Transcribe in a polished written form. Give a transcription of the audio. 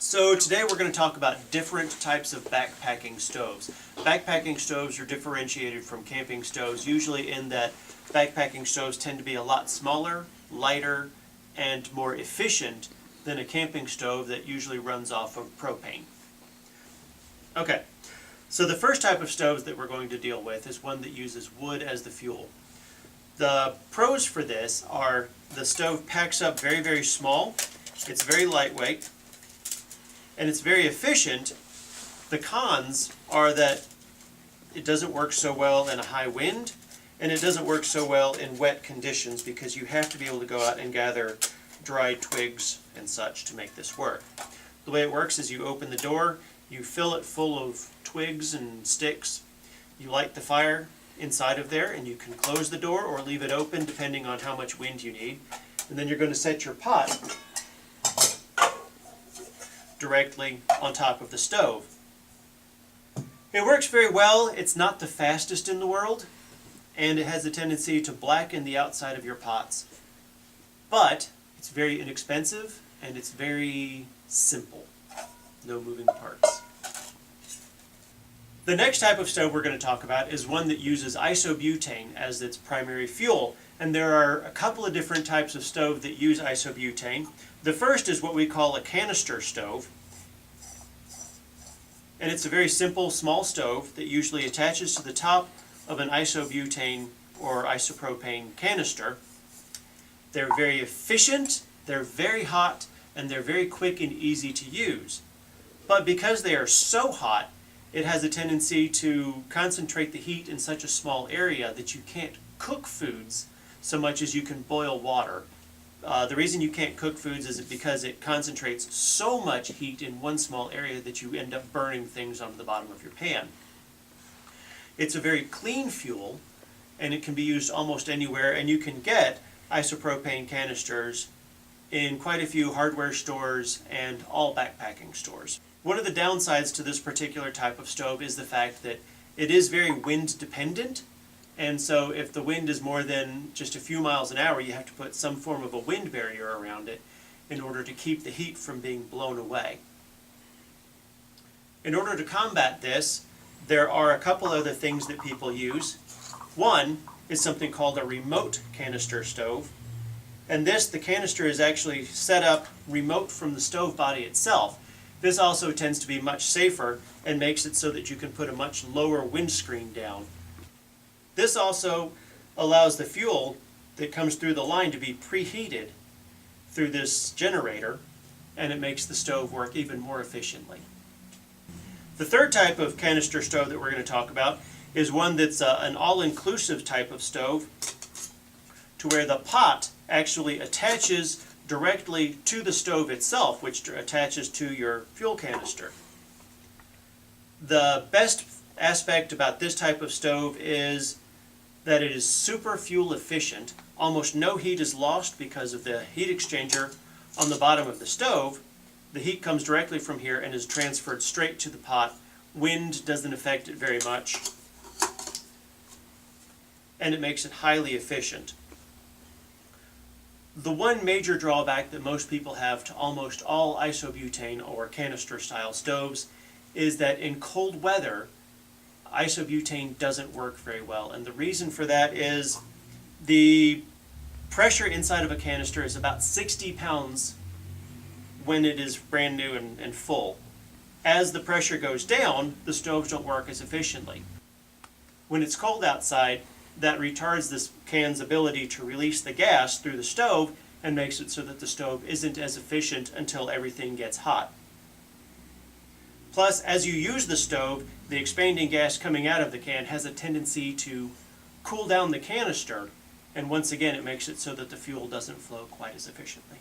So today we're going to talk about different types of backpacking stoves. Backpacking stoves are differentiated from camping stoves, usually in that backpacking stoves tend to be a lot smaller, lighter, and more efficient than a camping stove that usually runs off of propane. Okay, so the first type of stoves that we're going to deal with is one that uses wood as the fuel. The pros for this are the stove packs up very, very small, it's very lightweight, and it's very efficient. The cons are that it doesn't work so well in a high wind, and it doesn't work so well in wet conditions because you have to be able to go out and gather dry twigs and such to make this work. The way it works is you open the door, you fill it full of twigs and sticks, you light the fire inside of there, and you can close the door or leave it open depending on how much wind you need. And then you're going to set your pot directly on top of the stove. It works very well. It's not the fastest in the world, and it has a tendency to blacken the outside of your pots. But it's very inexpensive, and it's very simple. No moving parts. The next type of stove we're going to talk about is one that uses isobutane as its primary fuel. And there are a couple of different types of stove that use isobutane. The first is what we call a canister stove. And it's a very simple, small stove that usually attaches to the top of an isobutane or isopropane canister. They're very efficient, they're very hot, and they're very quick and easy to use. But because they are so hot, it has a tendency to concentrate the heat in such a small area that you can't cook foods so much as you can boil water. The reason you can't cook foods is because it concentrates so much heat in one small area that you end up burning things onto the bottom of your pan. It's a very clean fuel, and it can be used almost anywhere, and you can get isopropane canisters in quite a few hardware stores and all backpacking stores. One of the downsides to this particular type of stove is the fact that it is very wind dependent, and so if the wind is more than just a few miles an hour, you have to put some form of a wind barrier around it in order to keep the heat from being blown away. In order to combat this, there are a couple other things that people use. One is something called a remote canister stove. And the canister is actually set up remote from the stove body itself. This also tends to be much safer and makes it so that you can put a much lower windscreen down. This also allows the fuel that comes through the line to be preheated through this generator, and it makes the stove work even more efficiently. The third type of canister stove that we're going to talk about is one that's an all-inclusive type of stove, to where the pot actually attaches directly to the stove itself, which attaches to your fuel canister. The best aspect about this type of stove is that it is super fuel efficient. Almost no heat is lost because of the heat exchanger on the bottom of the stove. The heat comes directly from here and is transferred straight to the pot. Wind doesn't affect it very much, and it makes it highly efficient. The one major drawback that most people have to almost all isobutane or canister style stoves is that in cold weather, isobutane doesn't work very well. And the reason for that is the pressure inside of a canister is about 60 pounds when it is brand new and full. As the pressure goes down, the stoves don't work as efficiently. When it's cold outside, that retards this can's ability to release the gas through the stove and makes it so that the stove isn't as efficient until everything gets hot. Plus, as you use the stove, the expanding gas coming out of the can has a tendency to cool down the canister, and once again it makes it so that the fuel doesn't flow quite as efficiently.